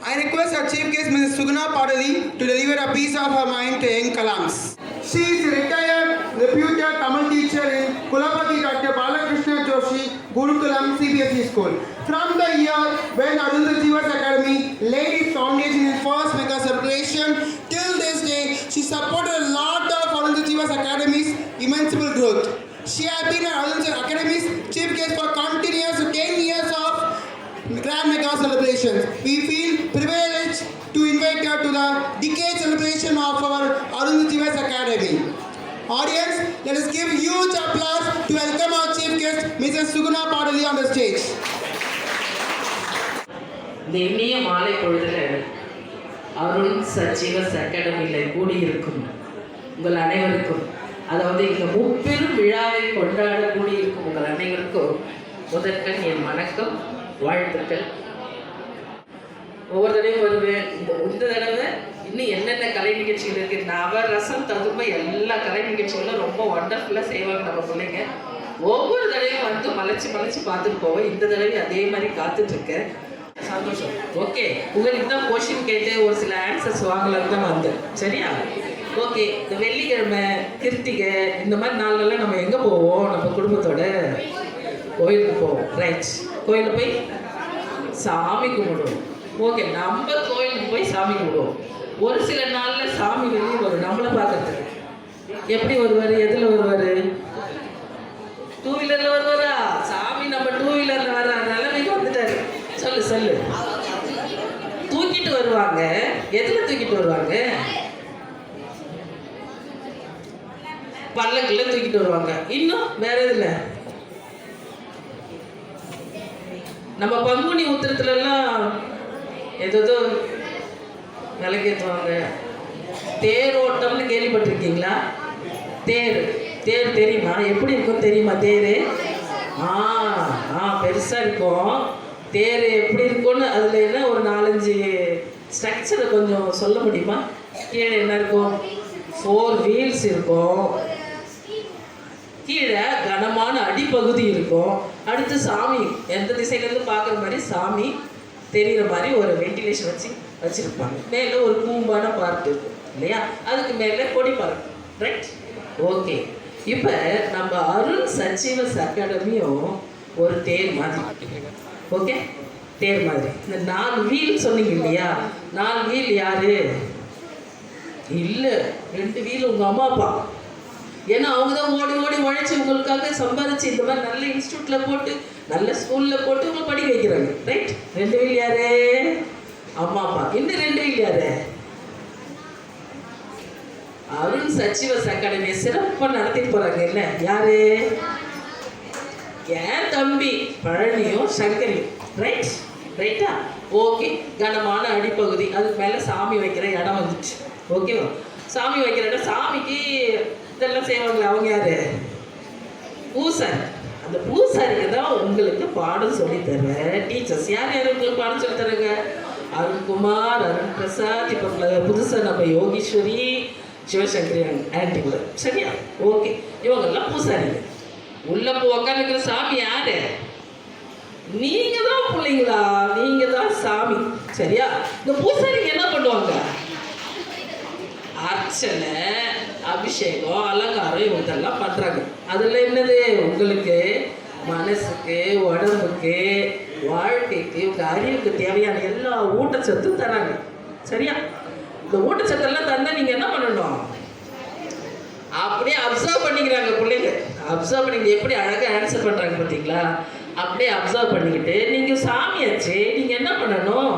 I request our chief guest, Mrs. Suguna Padali, to deliver a piece of her mind to young Kalams. She is a retired, reputed Tamil teacher in Kulapati Dr. Balakrishna Joshi, Gurukulam CBSE School. From the year when Arundha Chivas Academy laid its foundation in first mega celebration, till this day, she supported a lot of Arundha Chivas Academy's immense growth. She has been at Arundha Academy's chief guest for continuous 10 years of grand mega celebrations. We feel privileged to invite her to the decade celebration of our Arundha Chivas Academy. Audience, let us give huge applause to welcome our chief guest, Mrs. Suguna Padali, on the stage. இந்த இனிய மாலை பொழுதில் அருண் சச்சிவஸ் அகாடமியில் கூடியிருக்கும் உங்கள் அனைவருக்கும், அதாவது இந்த முப்பெரும் விழாவை கொண்டாட கூடியிருக்கும் உங்கள் அனைவருக்கும் முதற்கண் என் வணக்கம், வாழ்த்துக்கள். ஒவ்வொரு தடவையும் வருவேன். இந்த தடவை இன்னும் என்னென்ன கலை நிகழ்ச்சிகள் இருக்குது, நவரசம் தகுப்ப எல்லா கலை நிகழ்ச்சிகளும் ரொம்ப ஒண்டர்ஃபுல்லாக செய்வாங்க நம்ம பிள்ளைங்க. ஒவ்வொரு தடவையும் வந்து மலைச்சு பார்த்துட்டு போவேன். இந்த தடவை அதே மாதிரி காத்துட்ருக்கேன். சந்தோஷம். ஓகே, உங்களுக்கு தான் கொஷின் கேட்டு ஒரு சில ஆன்சர்ஸ் வாங்கலான்னு தான் வந்தேன். சரியா? ஓகே, இந்த வெள்ளிக்கிழமை கிருத்திகை இந்த மாதிரி நாள்லாம் நம்ம எங்கே போவோம்? நம்ம குடும்பத்தோட கோயிலுக்கு போவோம். ரைட், கோயிலுக்கு போய் சாமி கும்பிடுவோம். ஓகே, நம்ம கோயிலுக்கு போய் சாமி கும்பிடுவோம். ஒரு சில நாளில் சாமி வெளியே வரும் நம்மளை பார்க்கறதுக்கு. எப்படி வருவார்? எதில் வருவார்? டூ வீலரில் வருவாரா? சாமி நம்ம டூ வீலரில் வர நிலைமைக்கு வந்துட்டாரு. சொல்லு. தூக்கிட்டு வருவாங்க. எதில் தூக்கிட்டு வருவாங்க? பல்லக்குல தூக்கிட்டு வருவாங்க. இன்னும் வேற எதுல? நம்ம பங்குனி உத்திரத்துலலாம் ஏதோ விளக்கேற்றுவாங்க. தேரோட்டம்னு கேள்விப்பட்டிருக்கீங்களா? தேர் தெரியுமா? எப்படி இருக்கும் தெரியுமா? தேர் பெருசாக இருக்கும். தேர் எப்படி இருக்கும்னு அதில் என்ன ஒரு 4-5 ஸ்ட்ரக்சரை கொஞ்சம் சொல்ல முடியுமா? கீழே என்ன இருக்கும்? 4 வீல்ஸ் இருக்கும். கீழே கனமான அடிப்பகுதி இருக்கும். அடுத்து சாமி எந்த திசையிலேருந்து பார்க்குற மாதிரி சாமி தெரிகிற மாதிரி ஒரு வெண்டிலேஷன் வச்சுருப்பாங்க. மேலே ஒரு கூம்பான பார்ட் இருக்கும் இல்லையா? அதுக்கு மேலே கொடி பார்க். Right, okay. இப்போ நம்ம அருண் சச்சிவஸ் அகாடமியும் ஒரு தேர் மாதிரி. ஓகே, தேர் மாதிரி. இந்த 4 வீல் சொன்னீங்க இல்லையா? 4 வீல் யாரு? இல்லை, 2 வீல் உங்கள் அம்மா அப்பா. ஏன்னா அவங்க தான் ஓடி உழைச்சி உங்களுக்காக சம்பாதிச்சு இந்த மாதிரி நல்ல இன்ஸ்டியூட்டில் போட்டு நல்ல ஸ்கூலில் போட்டு உங்களை படிக்க வைக்கிறாங்க. ரைட், 2 வீல் யாரு? அம்மா அப்பா. இன்னும் 2 வீல் யாரு? அருண் சச்சிவஸ் அகாடமியை சிறப்பாக நடத்திட்டு போகிறாங்க இல்லை? யாரு? ஏன் தம்பி பழனியும் சங்கரியும். ரைட்டா? ஓகே, கனமான அடிப்பகுதி. அதுக்கு மேலே சாமி வைக்கிற இடம் வந்துச்சு. ஓகேவா? சாமி வைக்கிற இடம், சாமிக்கு இதெல்லாம் செய்வாங்களே, அவங்க யாரு? பூசாரி. அந்த பூசாரிக்கு தான் உங்களுக்கு பாடம் சொல்லி தருவேன் டீச்சர்ஸ். யார் உங்களுக்கு பாடம் சொல்லி தருங்க? அருண்குமார், அருண் பிரசாத், இப்போ புதுசாக நம்ம யோகீஸ்வரி, சிவசங்கரி ஆன்டிகுல. சரியா? ஓகே, இவங்கெல்லாம் பூசாரிங்க. உள்ள உட்காந்துக்கிற சாமி யாரு? நீங்க தான் பிள்ளைங்களா? நீங்க தான் சாமி. சரியா? இந்த பூசாரிங்க என்ன பண்ணுவாங்க? அர்ச்சனை, அபிஷேகம், அலங்காரம் இவங்கெல்லாம் பண்றாங்க. அதுல என்னது? உங்களுக்கு மனசுக்கு, உடம்புக்கு, வாழ்க்கைக்கு, உங்க அறிவுக்கு தேவையான எல்லா ஊட்டச்சத்தும் தராங்க. சரியா? இந்த ஊட்டச்சத்தெல்லாம் தந்தா நீங்க என்ன பண்ணணும்? அப்படியே அப்சர்வ் பண்ணிக்கிறாங்க பிள்ளைங்க. அப்சர்வ் பண்ணிக்கிட்டு எப்படி அழகாக ஆன்சர் பண்ணுறாங்க பார்த்தீங்களா? அப்படியே அப்சர்வ் பண்ணிக்கிட்டு நீங்கள் சாமியாச்சு நீங்கள் என்ன பண்ணணும்?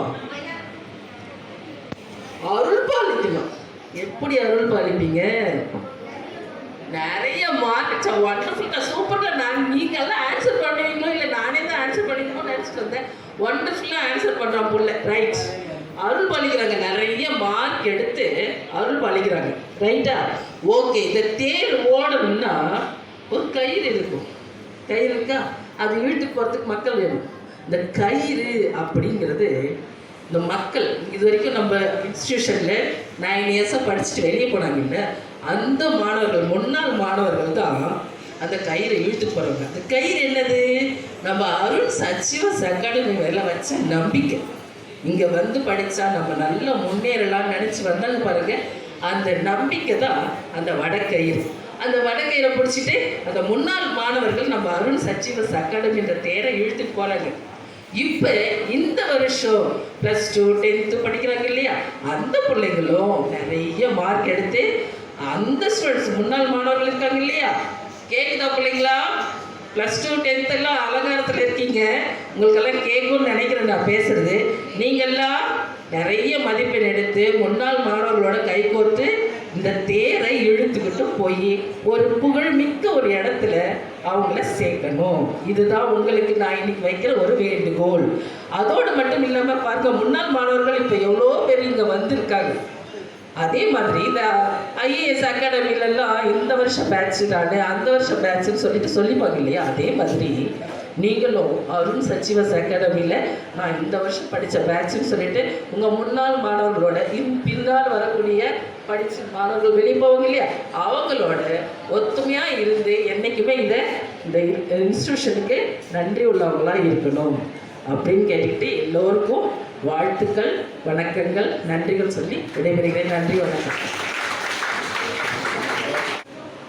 அருள் பாலிக்கணும். எப்படி அருள் பாலிப்பீங்க? நிறைய மார்க் ஒண்டர்ஃபுல்லாக சூப்பராக நீங்கள்லாம் ஆன்சர் பண்ணுவீங்களோ இல்லை நானே தான் ஆன்சர் பண்ணிக்கணும்னு நினச்சிட்டு வந்தேன். ஒண்டர்ஃபுல்லாக ஆன்சர் பண்ணுறான் பிள்ளை. ரைட், அருள் பாலிக்கிறாங்க. நிறைய மார்க் எடுத்து அருள் பாலிக்கிறாங்க. ரைட்டா? ஓகே, இந்த தேர் ஓடணும்னா ஒரு கயிறு இருக்கும். கயிறு இருக்கா? அது வீட்டுக்கு போகிறதுக்கு மக்கள் வேணும். இந்த கயிறு அப்படிங்கிறது இந்த மக்கள் இது வரைக்கும் நம்ம இன்ஸ்டியூஷனில் 9 இயர்ஸாக படிச்சுட்டு வெளியே போனாங்க இல்லை, அந்த மாணவர்கள், முன்னாள் மாணவர்கள் தான் அந்த கயிறை இழுத்துட்டு போகிறாங்க. அந்த கயிறு என்னது? நம்ம அருண் சச்சிவஸ் அகாடமி மேலே வச்ச நம்பிக்கை. இங்கே வந்து படித்தா நம்ம நல்லா முன்னேறலாம்னு நினச்சி வந்தாங்க பாருங்க. அந்த நம்பிக்கை தான் அந்த வடக்கயிறு. அந்த வடக்கயிறை பிடிச்சிட்டு அந்த முன்னாள் மாணவர்கள் நம்ம அருண் சச்சீவஸ் அகாடமின்ற தேரை இழுத்துட்டு போகிறாங்க. இப்போ இந்த வருஷம் +2 10th படிக்கிறாங்க இல்லையா, அந்த பிள்ளைங்களும் நிறைய மார்க் எடுத்து அந்த ஸ்டூடெண்ட்ஸ் முன்னாள் மாணவர்கள் இருக்காங்க இல்லையா, கேட்குதா பிள்ளைங்களா? +2 10th எல்லாம் அலங்காரத்தில் இருக்கீங்க, உங்களுக்கெல்லாம் கேட்கும்னு நினைக்கிறேன் நான் பேசுறது. நீங்கள்லாம் நிறைய மதிப்பெண் எடுத்து முன்னாள் மாணவர்களோட கைகோர்த்து இந்த தேரை இழுத்துக்கிட்டு போய் ஒரு புகழ்மிக்க ஒரு இடத்துல அவங்கள சேர்க்கணும். இதுதான் உங்களுக்கு நான் இன்னைக்கு வைக்கிற ஒரு வேண்டுகோள். அதோடு மட்டும் இல்லாமல் பாருங்க, முன்னாள் மாணவர்கள் இப்போ எவ்வளோ பேர் இங்கே வந்திருக்காங்க. அதே மாதிரி இந்த ஐஏஎஸ் அகாடமிலெல்லாம் இந்த வருஷம் பேட்ச் தானே அந்த வருஷம் பேட்சுன்னு சொல்லிப்பாங்க இல்லையா, அதே மாதிரி நீங்களும் அருண் சச்சீவஸ் அகாடமியில் நான் இந்த வருஷம் படித்த பேட்சுன்னு சொல்லிட்டு உங்கள் முன்னாள் மாணவர்களோட பின்னால் வரக்கூடிய படித்த மாணவர்கள் வெளியே போவாங்க இல்லையா, அவங்களோட ஒத்துமையாக இருந்து என்றைக்குமே இந்த இன்ஸ்டியூஷனுக்கு நன்றி உள்ளவங்களாக இருக்கணும் அப்படின்னு கேட்டுக்கிட்டு எல்லோருக்கும் வாழ்த்துக்கள், வணக்கங்கள், நன்றிகள் சொல்லி விடைபெறுகிறேன். நன்றி, வணக்கம்.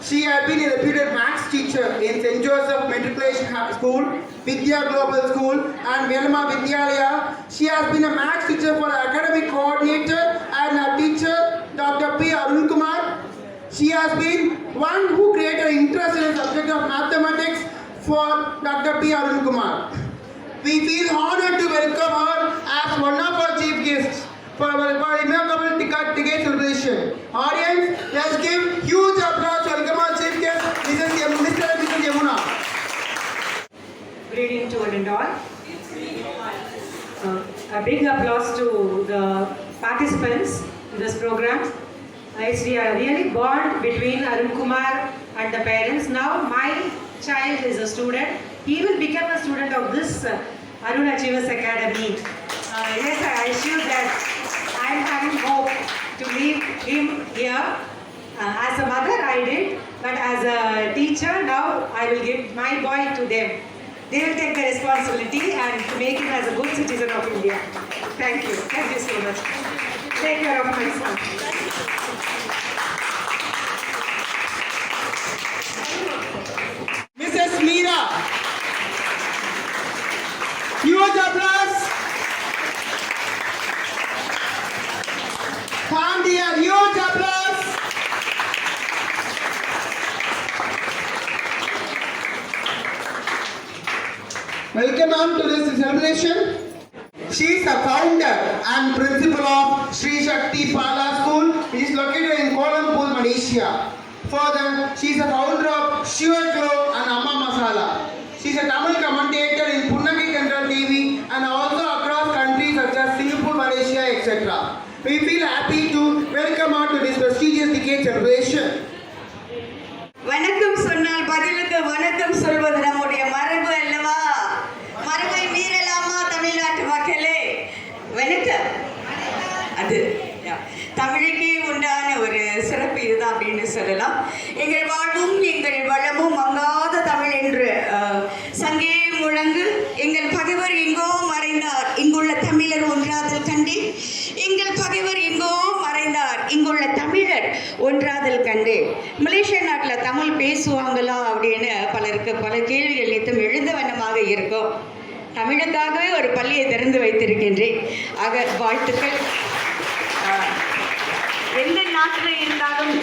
She has been a reputed maths teacher in St. Joseph Matriculation School, Vidya Global School and Velma Vidyalaya. She has been a maths teacher for academic coordinator and a teacher Dr. P. Arun Kumar. She has been one who created interest in the subject of mathematics for Dr. P. Arun Kumar. We feel honored to welcome her as one of our chief guests for our inaugural ticket celebration. Audience, let's give huge applause to welcome our chief guest, Mr. and Mrs. Yamuna. Good evening to one and all. A big applause to the participants in this program. It's really bond between Arun Kumar and the parents. Now my child is a student. He will become a student of this Arun Achievers Academy. Yes, I assure that I am having hope to leave him here. As a mother I did, but as a teacher now I will give my boy to them. They will take the responsibility and to make him as a good citizen of India. Thank you so much. Take care of my son. Mrs. Meera. Huge applause. Family, a huge applause. Welcome on to this celebration. She is the founder and principal of Sri Shakti Pala School, which is located in Kuala Lumpur, Malaysia. Further, she is the founder of Sure Glow and Amma Masala. She is a Tamil commentator in Punnaki Central TV and also across countries such as Singapore, Malaysia, etc. We feel happy to welcome her to this prestigious decade celebration. வணக்கம் சொன்னால் பதிலுக்கு வணக்கம் சொல்வது நம்முடைய மரபு அல்லவா? மரபை மீறலாமா தமிழ்நாட்டு மக்களே? வணக்கம். அது தமிழுக்கு உண்டான ஒரு சிறப்பு இதுதான் அப்படின்னு சொல்லலாம். எங்கள் வாழ்வும் எங்கள் வளமும் மங்காத தமிழ் என்று சங்கே முழங்கு. எங்கள் பகைவர் எங்கோ மறைந்தார், இங்குள்ள தமிழர் ஒன்றாதல் கண்டு. எங்கள் பகைவர் எங்கோ மறைந்தார், இங்குள்ள தமிழர் ஒன்றாதல் கண்டு. மலேசியா நாட்டில் தமிழ் பேசுவாங்களா அப்படின்னு பலருக்கு பல கேள்விகள் நித்தம் எழுந்த வண்ணமாக இருக்கும். தமிழுக்காகவே ஒரு பள்ளியை திறந்து வைத்திருக்கின்றேன். ஆக வாழ்த்துக்கள். எந்த நாட்டில் இருந்தாலும்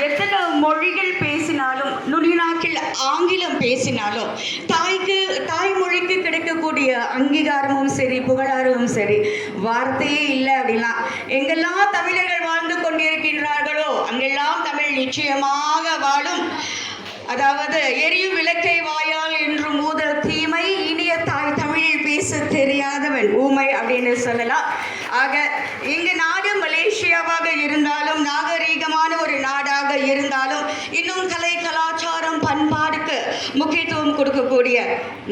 எத்தனை மொழிகள் பேசினாலும் நுனிநாக்கில் ஆங்கிலம் பேசினாலும் தாய்மொழிக்கு கிடைக்கக்கூடிய அங்கீகாரமும் சரி புகழாரமும் சரி வார்த்தையே இல்லை அப்படின்னா எங்கெல்லாம் தமிழர்கள் வாழ்ந்து கொண்டிருக்கின்றார்களோ அங்கெல்லாம் தமிழ் நிச்சயமாக வாழும். அதாவது எரியும் விளக்கை வாயால் என்று மூதல் தீமை, இனிய தாய் தமிழில் பேச தெரியாதவன் ஊமை அப்படின்னு சொல்லலாம். ஆக எங்க நாடு மலேசியாவாக இருந்தாலும் நாகரீகமான ஒரு நாடாக இருந்தாலும் இன்னும் கலை கலாச்சாரம் பண்பாடுக்கு முக்கியத்துவம் கொடுக்கக்கூடிய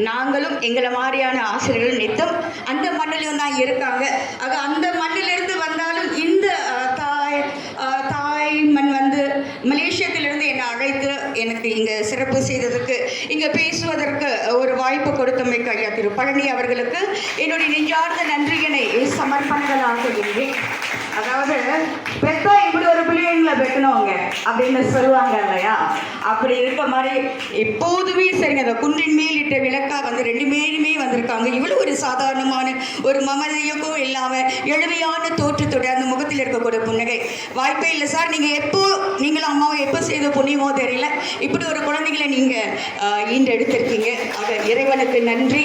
நாங்களும் எங்களை மாதிரியான ஆசிரியர்கள் நித்தம் அந்த மண்ணிலும் தான் இருக்காங்க. ஆக அந்த மண்ணிலிருந்து வந்தாலும் இந்த தாய் மண் வந்து மலேசியத்திலிருந்து என்னை அழைத்து எனக்கு இங்கே சிறப்பு செய்ததற்கு இங்கே பேசுவதற்கு ஒரு வாய்ப்பு வாய்ப்பு கொடுத்தமைக்கு ஐயா திரு பழனி அவர்களுக்கு என்னுடைய நெஞ்சார்ந்த நன்றியினை சமர்ப்பணங்களாக்குகின்றேன். அதாவது பெத்தா இப்படி ஒரு பிள்ளைங்களை பெற்றனவங்க அப்படின்னு சொல்லுவாங்க இல்லையா, அப்படி இருக்க மாதிரி எப்போதுமே சரிங்க. அந்த குன்றின் மேல் இட்ட விளக்கா வந்து 2 பேருமே வந்திருக்காங்க. இவ்வளோ ஒரு சாதாரணமான ஒரு மமதையும் இல்லாமல் எளிமையான தோற்றத்தோட அந்த முகத்தில் இருக்கக்கூடிய புன்னகை வாய்ப்பே இல்லை சார். நீங்களும் அம்மாவும் எப்போ செய்த புண்ணியமோ தெரியல, இப்படி ஒரு குழந்தைகளை நீங்கள் ஈண்டெடுத்திருக்கீங்க. ஆக இறைவனுக்கு நன்றி.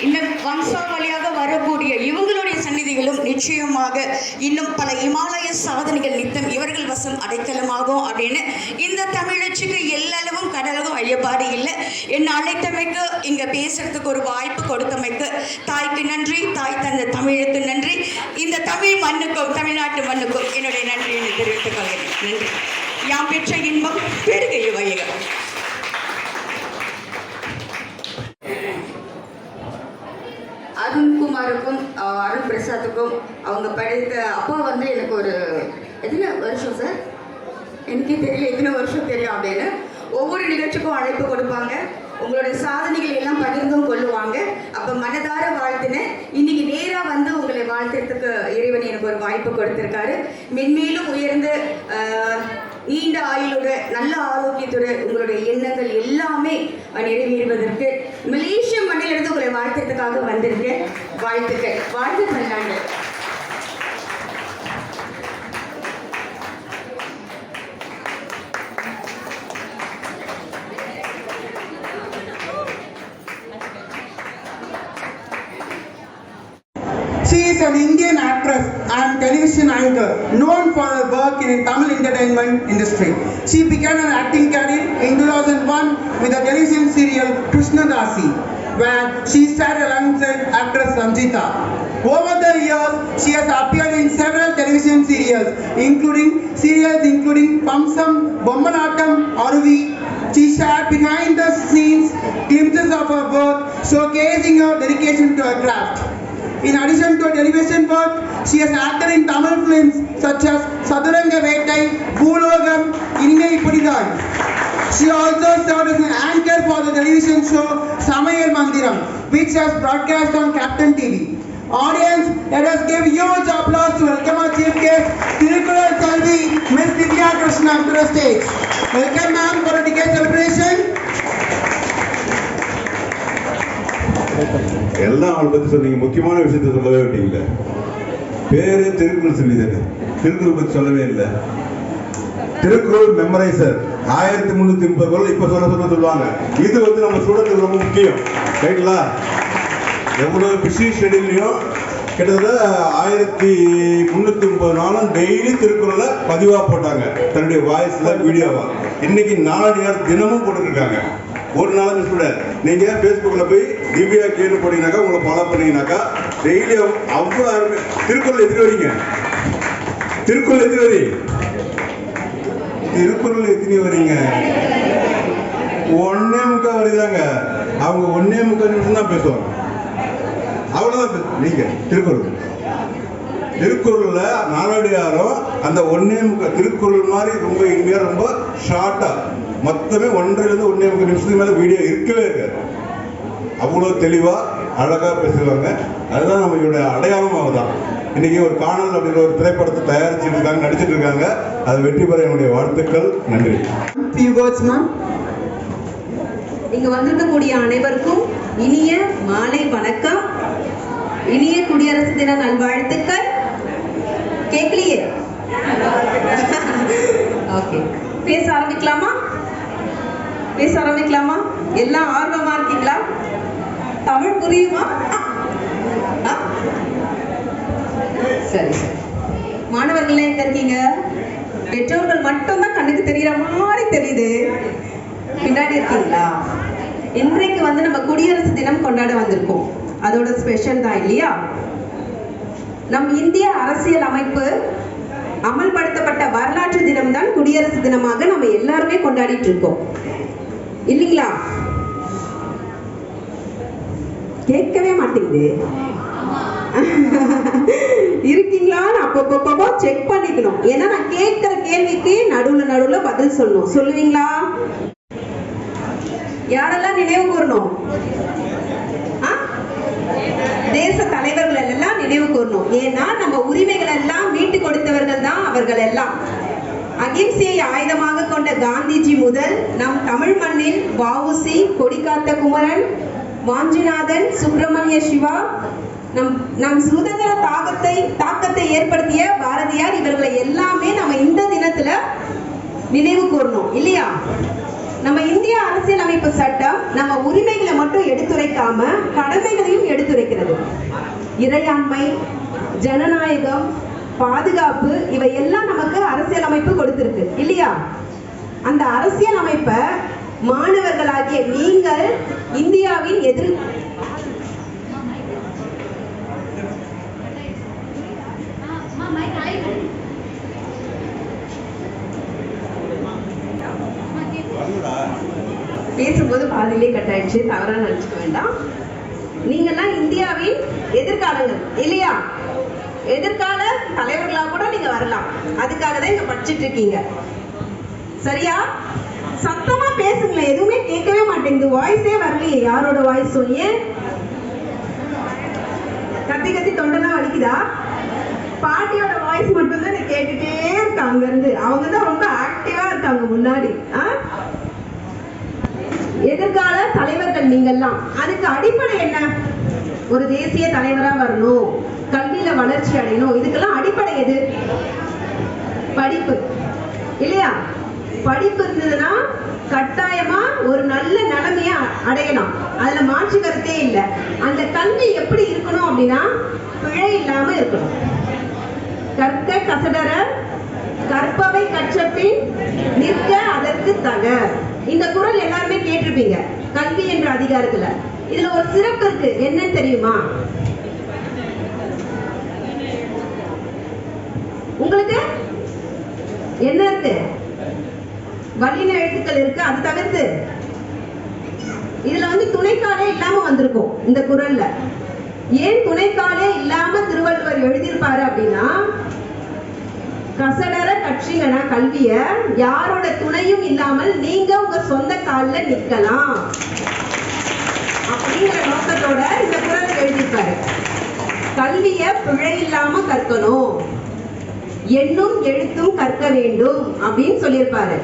இன்னும் வம்சாவளியாக வரக்கூடிய இவங்களுடைய சந்நிதிகளும் நிச்சயமாக இன்னும் பல இமாலய சாதனைகள் நித்தம் இவர்கள் வசம் அடைக்கலமாகும் அப்படின்னு இந்த தமிழச்சிக்கு எல்லளவும் கடலவும் ஐயப்பாடு இல்லை. என்னை அழைத்தமைக்கு இங்கே பேசுறதுக்கு ஒரு வாய்ப்பு கொடுத்தமைக்கு தாய்க்கு நன்றி, தாய் தந்த தமிழுக்கு நன்றி, இந்த தமிழ் மண்ணுக்கும் தமிழ்நாட்டு மண்ணுக்கும் என்னுடைய நன்றியை தெரிவித்துக் கொள்கிறேன். நன்றி. யாம் பெற்ற இன்பம் பெருகை வையகம். அருண்குமாருக்கும் அருண் பிரசாத்துக்கும் அவங்க படைத்த அப்பா வந்து எனக்கு ஒரு எத்தனை வருஷம் சார் எனக்கே தெரியல, எத்தனை வருஷம் தெரியும் அப்படின்னு ஒவ்வொரு நிகழ்ச்சிக்கும் அழைப்பு கொடுப்பாங்க. உங்களுடைய சாதனைகள் எல்லாம் பகிர்ந்தும் கொள்ளுவாங்க. அப்போ மனதார வாழ்த்தினேன். இன்னைக்கு நேராக வந்து உங்களை வாழ்த்துறதுக்கு இறைவன் எனக்கு ஒரு வாய்ப்பு கொடுத்திருக்காரு. மென்மேலும் உயர்ந்து நீண்ட ஆயுளோட நல்ல ஆரோக்கியத்தோட உங்களுடைய எண்ணங்கள் எல்லாமே நிறைவேறுவதற்கு மலேசிய மண்ணிலிருந்து உங்களை வாழ்த்துறதுக்காக வந்திருக்கேன். வாழ்த்துக்கள். வாழ்த்து நல்லாண்டு. She is an Indian actress and television anchor known for her work in Tamil entertainment industry. She began her acting career in 2001 with the television serial Krishnadasi, where she starred alongside actress Sanjita. Over the years, she has appeared in several television serials, including Pamsam, Bommanattam, Aruvi. She shared behind the scenes glimpses of her work, showcasing her dedication to her craft. In addition to her television work, she has acted in Tamil films such as Saduranga Vettai, Boologam, Ingai Pudidai. She also served as an anchor for the television show Samayal Mandiram, which has broadcast on Captain TV. Audience, let us give huge applause to welcome our chief guest, Thirukural Selvi, Miss Divya Krishna to the stage. Welcome ma'am for a decade celebration. எல்லாம் அவளை பற்றி சொன்னீங்க, முக்கியமான விஷயத்த சொல்லவே வேண்டியதில்லை. பேரு திருக்குறள் சொல்லிதானே, திருக்குறள் பற்றி சொல்லவே இல்லை. திருக்குறள் மெமரைசர் 1330 குறள் இப்ப சொல்லுவாங்க. இது வந்து நம்ம ஸ்டூடெண்ட்க்கு ரொம்ப முக்கியம், ரைட்டுங்களா? எவ்வளவு பிஸி ஷெடியூல்லையும் கிட்டத்தட்ட 1330 நாளும் டெய்லி திருக்குறளை பதிவா போட்டாங்க, தன்னுடைய வாய்ஸ்ல வீடியோவா. இன்னைக்கு நாளடியார் தினமும் போட்டுருக்காங்க. ஒரு நாள் மிஸ் பண்ண. நீங்க பேஸ்புக்ல போய் திவ்யா கேள்வி போட்டீங்கன்னாக்கா, உங்களை ஃபாலோ பண்ணீங்கன்னாக்கா டெய்லி அவ்வளோ அருமை. திருக்குறள் எத்தனை வரீங்க? திருக்குறள் எத்தனை வரி? திருக்குறள் எத்தனை வரீங்க? 1.25 வருதாங்க. அவங்க 1.25 நிமிஷம் தான் பேசுவாங்க, அவ்வளவுதான். நீங்க திருக்குறள்ல நாளடியாரும் அந்த 1.25 திருக்குறள் மாதிரி ரொம்ப இனிமையா, ரொம்ப ஷார்ட்டா, மொத்தமே 1.5 to 1.25 நிமிஷத்துக்கு மேல வீடியோ இருக்கவே இருக்காது. அவ்வளவு தெளிவா அழகா பேசுவாங்க. அதுதான் நம்மளுடைய அடையாளமாக தான். இன்னைக்கு ஒரு காணல் அப்படிங்கிற ஒரு திரைப்படத்தை தயாரிச்சுட்டு இருக்காங்க, நடிச்சிட்டு இருக்காங்க. அது வெற்றி பெற என்னுடைய வாழ்த்துக்கள். நன்றி. இங்க வந்திருக்கக்கூடிய அனைவருக்கும் இனிய மாலை வணக்கம், இனிய குடியரசு தின நல்வாழ்த்துக்கள். கேட்கலையே? ஓகே, பேச ஆரம்பிக்கலாமா? எல்லாம் ஆர்வமா இருக்கீங்களா? தமிழ் புரியுமா? சரி. மாணவர்களே எங்க இருக்கீங்க? பெற்றோர்கள் மட்டும்தான் கண்ணுக்கு தெரியற மாதிரி தெரியுது. பின்னாடி இருக்கீங்களா? இன்றைக்கு வந்து நம்ம குடியரசு தினம் கொண்டாட வந்திருக்கோம். அதோட ஸ்பெஷல் தான் இல்லையா? நம் இந்திய அரசியல் அமைப்பு அமல்படுத்தப்பட்ட வரலாற்று தினம் தான் குடியரசு தினமாக நம்ம எல்லாருமே கொண்டாடிட்டு இருக்கோம் இல்லைங்களா? கேட்கவே மாட்டேங்குது. இருக்கீங்களான்னு அப்பப்போ செக் பண்ணிக்கணும். ஏன்னா நான் கேட்கிற கேள்விக்கு நடுவுல பதில் சொல்லணும். சொல்லுவீங்களா? யாரெல்லாம் நினைவு கூறணும்? தேச தலைவர்கள் எல்லாம் நினைவு கூறணும். ஏன்னா நம்ம உரிமைகள் எல்லாம் மீட்டு கொடுத்தவர்கள் தான் அவர்கள் எல்லாம். அகிம்சையை ஆயுதமாக கொண்ட காந்திஜி முதல் நம் தமிழ் மண்ணில் வ.உ.சி., கொடிகாத்த குமரன், வாஞ்சிநாதன், சுப்பிரமணிய சிவா, நம் சுதந்திர தாக்கத்தை ஏற்படுத்திய பாரதியார், இவர்களை எல்லாமே நம்ம இந்த தினத்துல நினைவு கூறணும் இல்லையா? நம்ம இந்திய அரசியலமைப்பு சட்டம் நம்ம உரிமைகளை மட்டும் எடுத்துரைக்காம கடமைகளையும் எடுத்துரைக்கிறது. இறையாண்மை, ஜனநாயகம், பாதுகாப்பு, இவை எல்லாம் நமக்கு அரசியலமைப்பு கொடுத்திருக்கு இல்லையா? அந்த அரசியலமைப்பை மாணவர்களாகிய நீங்கள் இந்தியாவின் பேசும்போது பாதியிலே கட் ஆயிடுச்சு, தவறா நினைச்சுக்க வேண்டாம். நீங்கெல்லாம் இந்தியாவின் எதிர்காலங்கள் இல்லையா? எதிர்கால தலைவர்களா கூட நீங்க வரலாம். அதுக்காக தான் இங்க படிச்சுட்டு இருக்கீங்க. சரியா? சத்தமா பேசுங்களேன், எதுவுமே கேட்கவே மாட்டேங்குது. வாய்ஸே வரலையே. யாரோட வாய்ஸ் சொன்னீங்க? கத்தி கத்தி தொண்டெல்லாம் வலிக்குதா? பாட்டியோட வாய்ஸ் மட்டும் தான் கேட்டுட்டே இருக்காங்க இருந்து. அவங்க தான் ரொம்ப ஆக்டிவா இருக்காங்க முன்னாடி. எதிர்கால தலைவர்கள் நீங்கெல்லாம். அதுக்கு அடிப்படை என்ன? ஒரு தேசிய தலைவரா வரணும், கல்வியில வளர்ச்சி அடையணும். இதுக்கெல்லாம் அடிப்படை எது? படிப்பு இல்லையா? படிப்பு இருந்ததுன்னா கட்டாயமா ஒரு நல்ல நிலைமைய அடையலாம். அதுல மாற்று கருத்தே இல்லை. அந்த கல்வி எப்படி இருக்கணும் அப்படின்னா பிழை இல்லாம இருக்கணும். கற்க கசடர கற்பவை கற்றபின் நிற்க அதற்கு தக. இந்த குறள் எல்லாருமே கேட்டிருப்பீங்க கல்வி என்ற அதிகாரத்துல. இதுல ஒரு சிறப்பு இருக்கு, என்னன்னு தெரியுமா உங்களுக்கு? என்ன இருக்கு? வல்லின எழுத்துக்கள் இருக்கு. அது தவிர்த்து இதுல துணைக்காலே இல்லாம வந்திருக்கும் இந்த குறள்ல. ஏன் துணைக்காலே இல்லாம திருவள்ளுவர் எழுதியிருப்பாரு அப்படின்னா, கசடர கற்றீங்கன்னா கல்விய யாரோட துணையும் இல்லாமல் நீங்க உங்க சொந்த கால்ல நிக்கலாம் அப்படிங்கிற நோக்கத்தோட இந்த குறளை எழுதியிருப்பாரு. கல்விய பிழை இல்லாம கற்கணும், எண்ணும் எழுத்தும் கற்க வேண்டும் அப்படின்னு சொல்லியிருப்பாரு.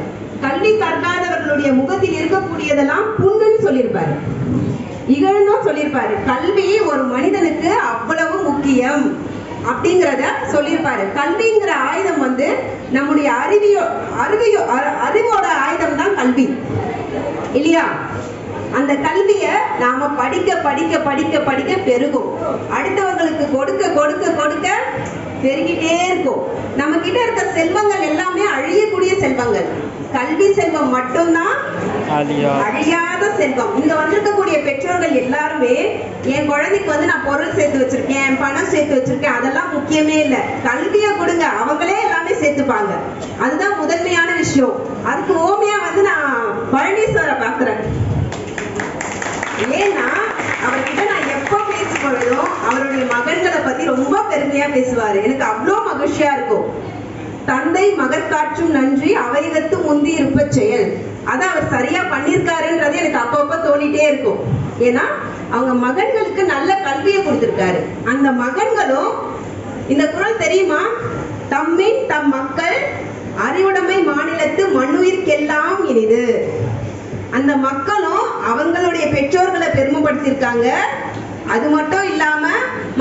கல்வி கற்காதவர்களுடைய முகத்தில் இருக்கக்கூடியதெல்லாம் புண்ணுன்னு சொல்லியிருப்பாரு, இகழ்ந்தும் சொல்லியிருப்பாரு. கல்வி ஒரு மனிதனுக்கு அவ்வளவு முக்கியம் அப்படிங்கிறத சொல்லியிருப்பாரு. கல்விங்கிற ஆயுதம் நம்முடைய அறிவோட ஆயுதம் தான் கல்வி இல்லையா? அந்த கல்விய நாம படிக்க படிக்க படிக்க படிக்க பெருகும். அடுத்தவர்களுக்கு கொடுக்க கொடுக்க கொடுக்க பெருகிட்டே இருக்கும். நம்ம கிட்ட இருக்க செல்வங்கள் எல்லாமே அழியக்கூடிய செல்வங்கள். கல்வி செல்வம் மட்டும்தான் அழியாத செல்வம். இங்க வந்திருக்கக்கூடிய பெற்றோர்கள் எல்லாருமே என் குழந்தைக்கு நான் பொருள் சேர்த்து வச்சிருக்கேன், பணம் சேர்த்து வச்சிருக்கேன், அதெல்லாம் முக்கியமே இல்லை. கல்வியை கொடுங்க, அவங்களே எல்லாமே சேர்த்துப்பாங்க. அதுதான் முதன்மையான விஷயம். அதுக்கு ஓமையா நான் பழனீஸ்வரை பாக்குறேன். ஏன்னா அவர்கிட்ட நான் எப்ப பேசும்பொழுதும் அவருடைய மகன்களை பத்தி ரொம்ப பெருமையா பேசுவாரு. எனக்கு அவ்வளோ மகிழ்ச்சியா இருக்கும். தந்தை மகற்காற்றும் நன்றி அவைகத்து முந்தி இருப்ப செயல். அதான் அவர் சரியா பண்ணியிருக்காருன்றது எனக்கு அப்பப்ப தோணிட்டே இருக்கும். ஏன்னா அவங்க மகன்களுக்கு நல்ல கல்வியை கொடுத்திருக்காரு. அந்த மகன்களும் இந்த குறள் தெரியுமா? தம்மின் தம் மக்கள் அறிவுடைமை மாநிலத்து மண்ணுயிர்க்கெல்லாம் இனிது. அந்த மக்களும் அவங்களுடைய பெற்றோர்களை பெருமைப்படுத்திருக்காங்க. அது மட்டும் இல்லாம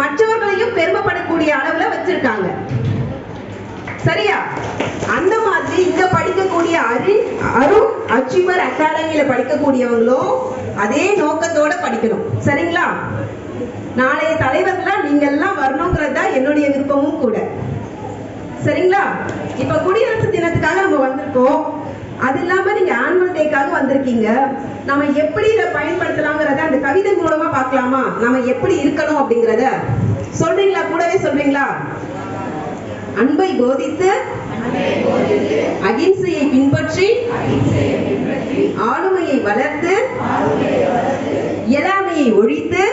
மற்றவர்களையும் பெருமைப்படக்கூடிய அளவுல வச்சிருக்காங்க. சரியா? அந்த மாதிரி இங்க படிக்கக்கூடிய அருண் அச்சீவர் அகாடமியில படிக்கக்கூடியவங்களும் அதே நோக்கத்தோட படிக்கணும். சரிங்களா? நாளைய தலைவர்களா நீங்க எல்லாம் வரணுங்கிறது தான் என்னுடைய விருப்பமும் கூட. சரிங்களா? இப்ப குடியரசு தினத்துக்காக நம்ம வந்திருக்கோம். அது இல்லாம நீங்க ஆனுவல் டேக்காக வந்திருக்கீங்க. நம்ம எப்படி இதை பயன்படுத்தலாங்கிறத அந்த கவிதை மூலமா பார்க்கலாமா? நம்ம எப்படி இருக்கணும் அப்படிங்கிறத சொல்றீங்களா? கூடவே சொல்றீங்களா? அன்பை போதித்து அகிம்சையை பின்பற்றி ஆளுமையை வளர்த்து இயலாமையை ஒழித்து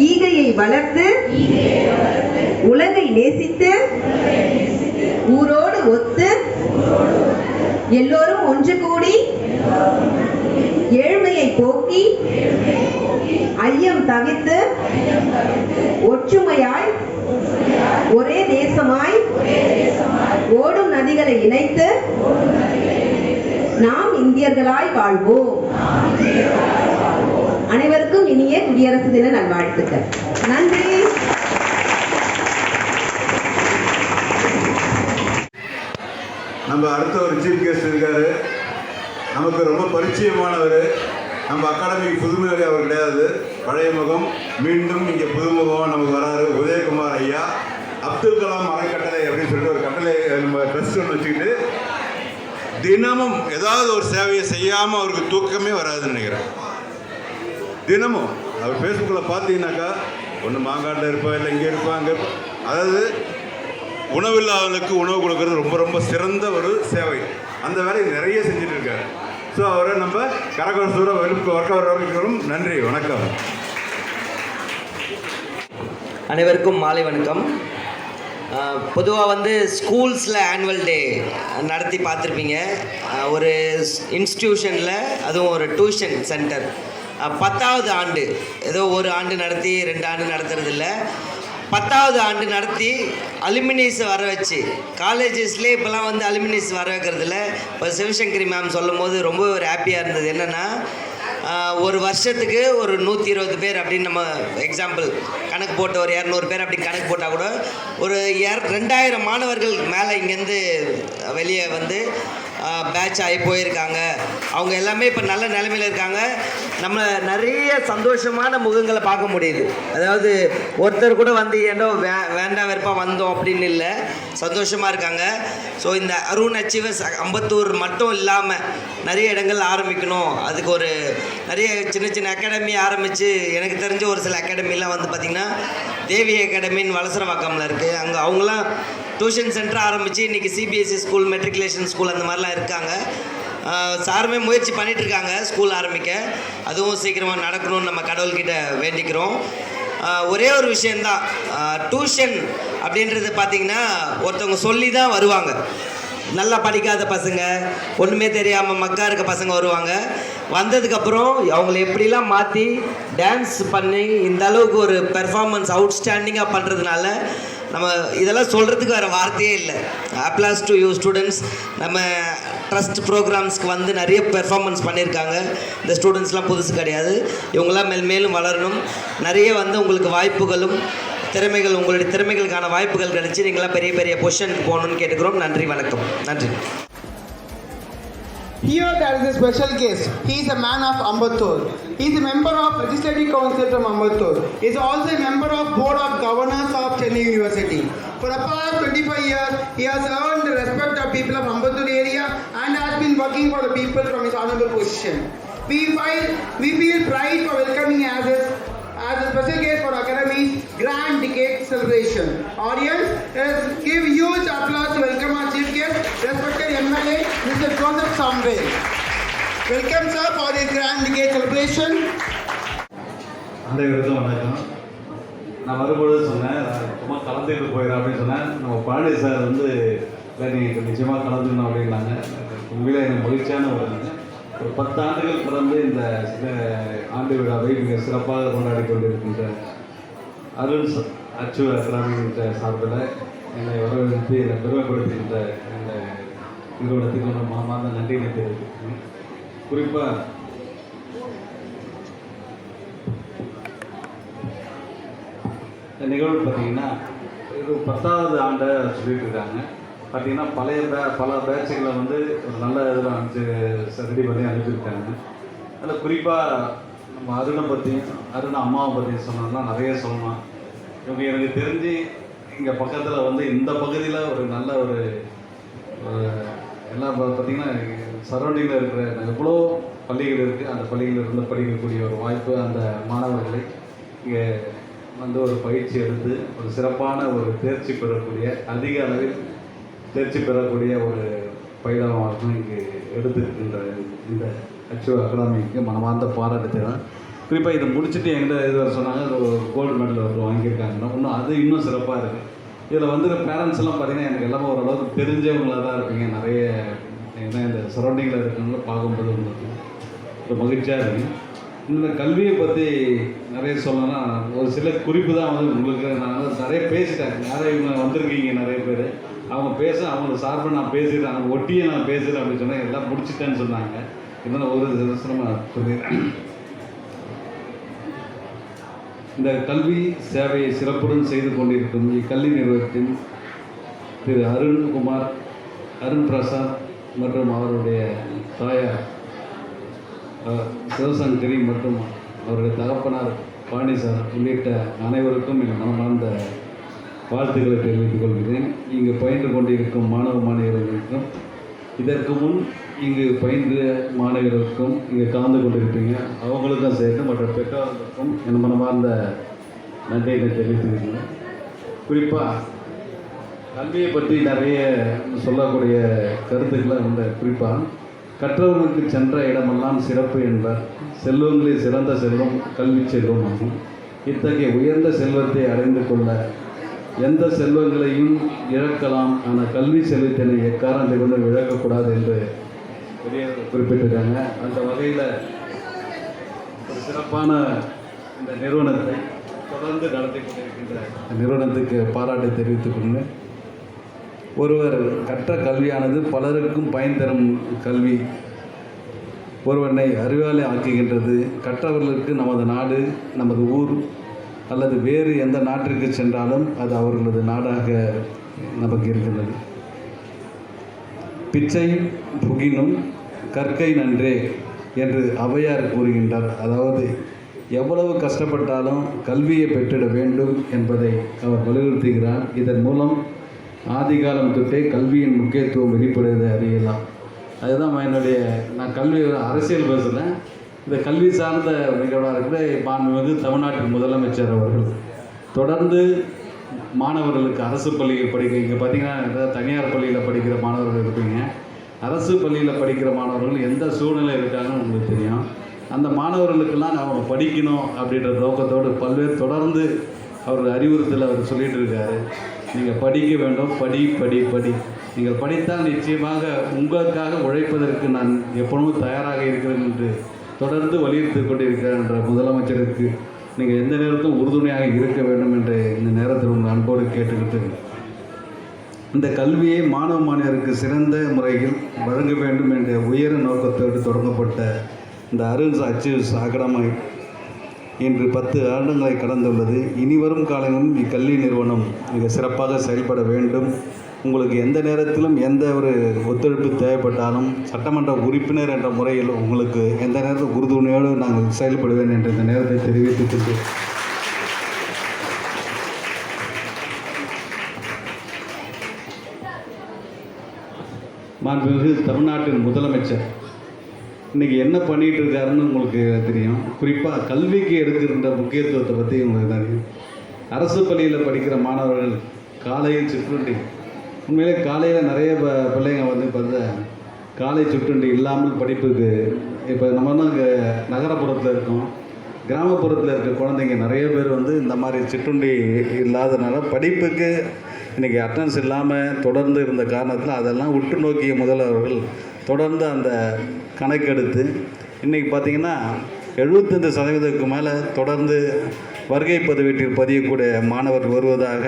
ஈகையை வளர்த்து உலகை நேசித்து ஊரோடு ஒத்து எல்லோரும் ஒன்று கூடி ஏழ்மையை போக்கி ஐயம் தவிர்த்து ஒற்றுமையாய் ஒரே தேசமாய் ஓடும் நதிகளை இணைத்து நாம் இந்தியர்களாய் வாழ்வோம். அனைவருக்கும் இனிய குடியரசு தின நல்வாழ்த்துக்கள். நன்றி. நம்ம அடுத்த ஒரு சீஃப் கெஸ்ட் இருக்காரு. நமக்கு ரொம்ப பரிச்சயமானவர். நம்ம அகாடமிக்கு புதுமுறை அவர் கிடையாது, பழைய முகம். மீண்டும் இங்கே புதுமுகமாக நமக்கு வராரு உதயகுமார் ஐயா. அப்துல் கலாம் அறக்கட்டளை அப்படின்னு சொல்லிட்டு ஒரு கட்டளை நம்ம ட்ரஸ்ட் ஒன்று வச்சுக்கிட்டு தினமும் ஏதாவது ஒரு சேவையை செய்யாமல் அவருக்கு தூக்கமே வராதுன்னு நினைக்கிறேன். தினமும் அவர் ஃபேஸ்புக்கில் பார்த்தீங்கன்னாக்கா ஒன்று மாங்காட்டில் இருப்பா, இல்லை இங்கே இருப்பா, அங்கே இருப்பா. அதாவது உணவில்லாதவர்களுக்கு உணவு கொடுக்கறது ரொம்ப ரொம்ப சிறந்த ஒரு சேவை. அந்த வேலையை நிறைய செஞ்சுட்டு இருக்காரு. ஸோ அவரை நம்ம கரகோஷத்தோட வரவேற்கிறோம். நன்றி, வணக்கம். அனைவருக்கும் மாலை வணக்கம். பொதுவாக வந்து ஸ்கூல்ஸில் ஆனுவல் டே நடத்தி பார்த்துருப்பீங்க. ஒரு இன்ஸ்டிடியூஷனில், அதுவும் ஒரு டியூஷன் சென்டர் 10வது ஆண்டு, ஏதோ ஒரு ஆண்டு நடத்தி 2 ஆண்டு நடத்துறதில்ல, 10வது ஆண்டு நடத்தி அலுமினிஸ் வர வச்சு, காலேஜஸ்லேயே இப்போலாம் வந்து அலுமினிஸ் வர வைக்கிறதுல இப்போ சிவசங்கரி மேம் சொல்லும் போது ரொம்ப ஒரு ஹாப்பியாக இருந்தது. என்னென்னா ஒரு வருஷத்துக்கு ஒரு 120 பேர் அப்படின்னு நம்ம எக்ஸாம்பிள் கணக்கு போட்டு ஒரு 200 பேர் அப்படி கணக்கு போட்டால் கூட ஒரு 2000 மாணவர்கள் மேலே இங்கேருந்து வெளியே வந்து பேட்ச் ஆகி போயிருக்காங்க. அவங்க எல்லாமே இப்போ நல்ல நிலைமையில் இருக்காங்க. நம்ம நிறைய சந்தோஷமான முகங்களை பார்க்க முடியுது. அதாவது ஒருத்தர் கூட வந்து ஏதோ வேண்டாம் வெறுப்பா வந்தோம் அப்படின்னு இல்லை, சந்தோஷமாக இருக்காங்க. ஸோ இந்த அருண் அச்சீவர்ஸ் அம்பத்தூர் மட்டும் இல்லாமல் நிறைய இடங்கள் ஆரம்பிக்கணும். அதுக்கு ஒரு நிறைய சின்ன சின்ன அகாடமி ஆரம்பித்து, எனக்கு தெரிஞ்ச ஒரு சில அகாடமிலாம் வந்து பார்த்திங்கன்னா தேவி அகாடமின்னு வலசரவாக்கமில் இருக்குது. அங்கே அவங்களாம் டியூஷன் சென்டர் ஆரம்பித்து இன்றைக்கி சிபிஎஸ்சி ஸ்கூல், மெட்ரிகுலேஷன் ஸ்கூல் அந்த மாதிரிலாம் இருக்காங்க. சாருமே முயற்சி பண்ணிகிட்ருக்காங்க ஸ்கூல் ஆரம்பிக்க. அதுவும் சீக்கிரமாக நடக்கணும்னு நம்ம கடவுள்கிட்ட வேண்டிக்கிறோம். ஒரே ஒரு விஷயந்தான், டியூஷன் அப்படின்றது பார்த்திங்கன்னா ஒருத்தவங்க சொல்லி தான் வருவாங்க. நல்லா படிக்காத பசங்க, ஒன்றுமே தெரியாமல் மக்கா இருக்க பசங்க வருவாங்க. வந்ததுக்கப்புறம் அவங்கள எப்படிலாம் மாற்றி டான்ஸ் பண்ணி இந்த அளவுக்கு ஒரு பெர்ஃபார்மன்ஸ் அவுட்ஸ்டாண்டிங்காக பண்ணுறதுனால நம்ம இதெல்லாம் சொல்கிறதுக்கு வேறு வார்த்தையே இல்லை. Applause to you students. நம்ம ட்ரஸ்ட் ப்ரோக்ராம்ஸ்க்கு வந்து நிறைய பெர்ஃபார்மன்ஸ் பண்ணியிருக்காங்க. இந்த ஸ்டூடெண்ட்ஸ்லாம் புதுசு கிடையாது. இவங்களாம் மேலும் வளரணும். நிறைய வந்து உங்களுக்கு வாய்ப்புகளும் திறமைகள், உங்களுடைய திறமைகளுக்கான வாய்ப்புகள் கிடைச்சி நீங்களாம் பெரிய பெரிய பொசிஷனுக்கு போகணுன்னு கேட்டுக்கிறோம். நன்றி, வணக்கம். நன்றி. Here there is a special guest. He is a man of Ambattur. He is a member of Legislative Council from Ambattur. He is also a member of Board of Governors of Chennai University. For the past 25 years, he has earned the respect of people of Ambattur area and has been working for the people from his honorable position. We feel pride for welcoming as a special guest for Academy's Grand Decade celebration. Audience, let's give huge applause to welcome our chief guest, respected MLA, Mr. Joseph Samwell. Welcome sir for this Grand Decade celebration. அனைவருக்கும் வணக்கம். நான் வரும்பொழுது சொன்னேன், சும்மா கலந்துக்கிட்டு போயிடறேன் அப்படின்னு சொன்னேன். நம்ம பழனி சார் வந்து இல்லை நீங்கள் நிச்சயமாக கலந்துக்கணும் அப்படின்னாங்க. உண்மையிலே எனக்கு மகிழ்ச்சியான ஒரு 10 ஆண்டுகள் கடந்து இந்த ஆண்டு விழாவை மிக சிறப்பாக கொண்டாடி கொண்டிருக்கின்ற அருண் அச்சீவர் அகாடமிகின்ற சார்பில் என்னை வரவேற்று என்னை பெருமைப்படுத்துகின்ற இந்த நிறுவனத்துக்கு ஒரு மாமாந்த நன்றியை தெரிவிக்கிறேன். குறிப்பாக இந்த நிகழ்வு பார்த்திங்கன்னா இது 10வது ஆண்டை சொல்லிட்டு இருக்காங்க. பார்த்திங்கன்னா பல பேட்சுகளை வந்து ஒரு நல்ல இதில் ரெடி பண்ணி அனுப்பியிருக்காங்க. அதில் குறிப்பாக நம்ம அருணை பற்றியும் அருண் அம்மாவை பற்றியும் சொன்னோம்னா நிறைய சொல்லலாம். இவங்க எனக்கு தெரிஞ்சு இங்கே பக்கத்தில் வந்து இந்த பகுதியில் ஒரு நல்ல ஒரு எல்லாம் பார்த்திங்கன்னா சரௌண்டிங்கில் இருக்கிற எவ்வளோ பள்ளிகள் இருக்குது. அந்த பள்ளிகளில் இருந்து படிக்கக்கூடிய ஒரு வாய்ப்பு அந்த மாணவர்களை இங்கே வந்து ஒரு பயிற்சி எடுத்து ஒரு சிறப்பான ஒரு தேர்ச்சி பெறக்கூடிய, அதிக அளவில் தேர்ச்சி பெறக்கூடிய ஒரு பயிலகமாகவும் இங்கே எடுத்துருக்கின்ற இந்த அச்சீவர் அகாடமிக்கு மனமார்ந்த பாராட்டு தான். குறிப்பாக இதை முடிச்சுட்டு எங்கிட்ட இது சொன்னாங்க, ஒரு கோல்டு மெடல் வந்து வாங்கியிருக்காங்கன்னா இன்னும் அது இன்னும் சிறப்பாக இருக்குது. இதில் வந்து பேரண்ட்ஸ் எல்லாம் பார்த்திங்கன்னா எனக்கு எல்லாமே ஓரளவுக்கு தெரிஞ்சவங்களாக தான் இருப்பீங்க. நிறைய ஏன்னா இந்த சரௌண்டிங்கில் இருக்கிறவங்கள பார்க்கும்போது உங்களுக்கு ஒரு மகிழ்ச்சியாக இருக்குது. இந்த கல்வியை பற்றி நிறைய சொல்லணும்னா ஒரு சில குறிப்பு தான் வந்து உங்களுக்கு நான் வந்து நிறைய பேசிட்டேன். யாரும் இவங்க வந்திருக்கீங்க நிறைய பேர், அவங்க பேச அவங்க சார்பாக நான் பேசிட்டேன், அவங்க ஒட்டியே நான் பேசுகிறேன் அப்படின்னு சொன்னேன். எல்லாம் முடிச்சிட்டேன்னு சொன்னாங்க. இருந்தாலும் ஒரு அவசரமாக சொல்லிடுறேன். இந்த கல்வி சேவையை சிறப்புடன் செய்து கொண்டிருக்கும் இக்கல்வி நிறுவனத்தின் திரு அருண் பிரசாத் மற்றும் அவருடைய தாயார் சிவசங்கரி மற்றும் அவருடைய தகப்பனார் பாணி சார் உள்ளிட்ட அனைவருக்கும் என் மனமார்ந்த வாழ்த்துக்களை தெரிவித்துக் கொள்கிறேன். இங்கு பயின்று கொண்டிருக்கும் மாணவ மாணவியர்களுக்கும் இதற்கு முன் இங்கு பயின்ற மாணவர்களுக்கும் இங்கே கலந்து கொண்டிருப்பீங்க அவங்களுக்கும் சேர்த்து மற்ற பெற்றோர்களுக்கும் என் மனமார்ந்த நன்றியை தெரிவித்துக்கிறேன். குறிப்பாக கல்வியை பற்றி நிறைய சொல்லக்கூடிய கருத்துக்களை உண்டு. குறிப்பாக கற்றவர்களுக்கு சென்ற இடமெல்லாம் சிறப்பு என்பார். செல்வங்களில் சிறந்த செல்வம் கல்வி செல்வம் ஆகும். இத்தகைய உயர்ந்த செல்வத்தை அடைந்து கொள்ள எந்த செல்வங்களையும் இழக்கலாம், ஆனால் கல்வி செல்வத்தினை எக்காரணத்தை கொண்டு இழக்கக்கூடாது என்று பெரியவர்கள் குறிப்பிட்டிருக்காங்க. அந்த வகையில் ஒரு சிறப்பான இந்த நிறுவனத்தை தொடர்ந்து நடத்தி கொண்டிருக்கின்ற நிறுவனத்துக்கு பாராட்டை தெரிவித்துக் கொண்டு, ஒருவர் கற்ற கல்வியானது பலருக்கும் பயன் தரும் கல்வி ஒருவனை அறிவாளி ஆக்குகின்றது. கற்றவர்களுக்கு நமது நாடு, நமது ஊர் அல்லது வேறு எந்த நாட்டிற்கு சென்றாலும் அது அவர்களது நாடாக நமக்கு இருக்கின்றது. பிச்சை புகினும் கற்கை நன்றே என்று ஔவையார் கூறுகின்றார். அதாவது எவ்வளவு கஷ்டப்பட்டாலும் கல்வியை பெற்றிட வேண்டும் என்பதை அவர் வலியுறுத்துகிறார். இதன் மூலம் ஆதிகாலம் தொட்டே கல்வியின் முக்கியத்துவம் வெளிப்படுவதை அறியலாம். அதுதான் என்னுடைய நான் கல்வி அரசியல் பேசலை, இந்த கல்வி சார்ந்த நிகழ்வாக இருக்கிற மாண்புமிகு தமிழ்நாட்டின் முதலமைச்சர் அவர்கள் தொடர்ந்து மாணவர்களுக்கு அரசு பள்ளியில் படிக்க, இங்கே பார்த்திங்கன்னா தனியார் பள்ளியில் படிக்கிற மாணவர்கள் இருப்பீங்க, அரசு பள்ளியில் படிக்கிற மாணவர்கள் எந்த சூழ்நிலை இருக்காங்கன்னு உங்களுக்கு தெரியும். அந்த மாணவர்களுக்கெல்லாம் அவங்க படிக்கணும் அப்படின்ற நோக்கத்தோடு பல்வேறு தொடர்ந்து அவர்கள் அறிவுறுத்தல் அவர் சொல்லிகிட்டு இருக்காரு. நீங்கள் படிக்க வேண்டும், படி படி படி, நீங்கள் படித்தால் நிச்சயமாக உங்களுக்காக உழைப்பதற்கு நான் எப்பொழுதும் தயாராக இருக்கிறேன் என்று தொடர்ந்து வலியுறுத்தி கொண்டிருக்கிறேன் என்ற முதலமைச்சருக்கு நீங்கள் எந்த நேரத்திலும் உறுதுணையாக இருக்க வேண்டும் என்று இந்த நேரத்தில் உங்கள் அன்போடு கேட்டுக்கிட்டு, இந்த கல்வியை மாணவ மாணவருக்கு சிறந்த முறையில் வழங்க வேண்டும் என்ற உயர நோக்கத்தோடு தொடங்கப்பட்ட இந்த அருண் அச்சீவ்ஸ் அகாடமி இன்று 10 வருடங்களை கடந்துள்ளது. இனிவரும் காலங்களிலும் இக்கல்வி நிறுவனம் மிக சிறப்பாக செயல்பட வேண்டும். உங்களுக்கு எந்த நேரத்திலும் எந்த ஒரு ஒத்துழைப்பு தேவைப்பட்டாலும் சட்டமன்ற உறுப்பினர் என்ற முறையில் உங்களுக்கு எந்த நேரத்தில் உறுதுணையோடு நாங்கள் செயல்படுவேன் என்று இந்த நேரத்தை தெரிவித்துக் கொண்டு, மாண்புமிகு தமிழ்நாட்டின் முதலமைச்சர் இன்றைக்கி என்ன பண்ணிகிட்டு இருக்காருன்னு உங்களுக்கு தெரியும். குறிப்பாக கல்விக்கு எடுக்கின்ற முக்கியத்துவத்தை பற்றி உங்களுக்கு தெரியும். அரசு பள்ளியில் படிக்கிற மாணவர்கள் காலையில் சிற்றுண்டி, உண்மையிலே காலையில் நிறைய பிள்ளைங்க வந்து பார்த்தா காலை சிற்றுண்டி இல்லாமல் படிப்புக்கு, இப்போ நம்ம தான் இங்கே நகரப்புறத்தில் இருக்கோம், கிராமப்புறத்தில் இருக்க குழந்தைங்க நிறைய பேர் வந்து இந்த மாதிரி சிற்றுண்டி இல்லாதனால படிப்புக்கு இன்றைக்கி அட்டன்ஸ் இல்லாமல் தொடர்ந்து இருந்த காரணத்தில் அதெல்லாம் உற்று நோக்கிய முதல்வர்கள் தொடர்ந்து அந்த கணக்கெடுத்து இன்றைக்கி பார்த்திங்கன்னா 75% மேலே தொடர்ந்து வருகை பதிவேட்டில் பதியக்கூடிய மாணவர் வருவதாக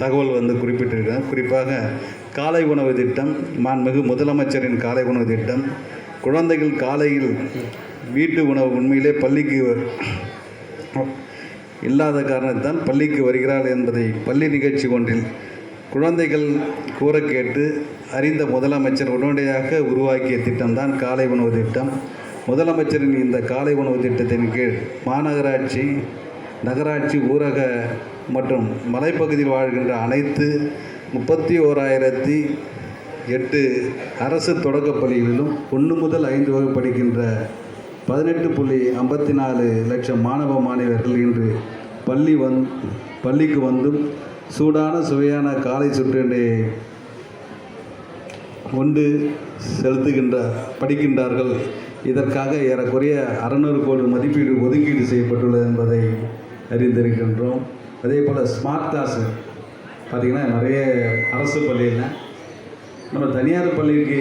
தகவல் வந்து குறிப்பிட்டிருக்காங்க. குறிப்பாக காலை உணவு திட்டம், மாண்புமிகு முதலமைச்சரின் காலை உணவு திட்டம், குழந்தைகள் காலையில் வீட்டு உணவு உண்மையிலே பள்ளிக்கு இல்லாத காரணத்தால் பள்ளிக்கு வருகிறார்கள் என்பதை பள்ளி நிகழ்ச்சி ஒன்றில் குழந்தைகள் கூற கேட்டு அறிந்த முதலமைச்சர் உடனடியாக உருவாக்கிய திட்டம்தான் காலை உணவு திட்டம். முதலமைச்சரின் இந்த காலை உணவு திட்டத்தின் கீழ் மாநகராட்சி, நகராட்சி, ஊரக மற்றும் மலைப்பகுதியில் வாழ்கின்ற அனைத்து 31,008 அரசு தொடக்கப் பள்ளிகளிலும் 1 முதல் 5 வகுப்பு படிக்கின்ற 18.54 லட்சம் மாணவ மாணவியர்கள் இன்று பள்ளிக்கு வந்தும் சூடான சுவையான காலை சுற்றுண்டியை கொண்டு படிக்கின்றார்கள். இதற்காக ஏறக்குறைய 600 கோடி மதிப்பீடு ஒதுக்கீடு செய்யப்பட்டுள்ளது என்பதை அறிந்திருக்கின்றோம். அதே போல் ஸ்மார்ட் கிளாஸு பார்த்திங்கன்னா நிறைய அரசு பள்ளியில், நம்ம தனியார் பள்ளிக்கு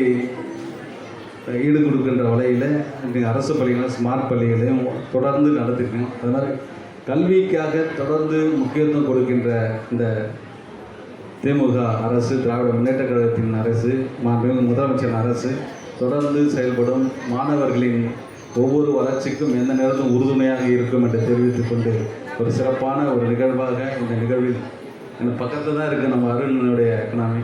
ஈடு கொடுக்கின்ற வகையில் இன்றைக்கு அரசு பள்ளிகளும் ஸ்மார்ட் பள்ளிகளையும் தொடர்ந்து நடத்திருக்கோம். அது மாதிரி கல்விக்காக தொடர்ந்து முக்கியத்துவம் கொடுக்கின்ற இந்த திமுக அரசு, திராவிட முன்னேற்ற கழகத்தின் அரசு, மாண்புமிகு முதலமைச்சரின் அரசு தொடர்ந்து செயல்படும், மாணவர்களின் ஒவ்வொரு வளர்ச்சிக்கும் எந்த நேரத்திலும் உறுதுணையாக இருக்கும் என்று தெரிவித்துக் கொண்டு ஒரு சிறப்பான ஒரு நிகழ்வாக இந்த நிகழ்வில் எனக்கு பக்கத்தில் தான் இருக்குது நம்ம அருணுடைய எக்கனாமி.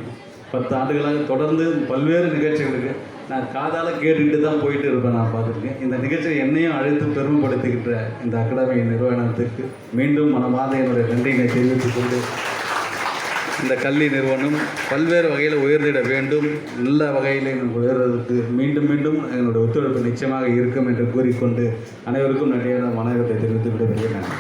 10 ஆண்டுகளாக தொடர்ந்து பல்வேறு நிகழ்ச்சிகளுக்கு நான் காதால் கேட்டுக்கிட்டு தான் போயிட்டு இருப்பேன். நான் பார்த்துருக்கேன். இந்த நிகழ்ச்சியை என்னையும் அழைத்து பெருமைப்படுத்திக்கிட்ட இந்த அகாடமி நிறுவனத்துக்கு மீண்டும் மனமார்ந்த என்னுடைய நன்றியினை தெரிவித்துக் கொண்டு இந்த கல்வி நிறுவனம் பல்வேறு வகையில் உயர்ந்திட வேண்டும், நல்ல வகையில் உயர்வதற்கு மீண்டும் மீண்டும் என்னுடைய ஒத்துழைப்பு நிச்சயமாக இருக்கும் என்று கூறிக்கொண்டு அனைவருக்கும் நன்றியான வணக்கத்தை தெரிவித்து விடைபெறுகிறேன்.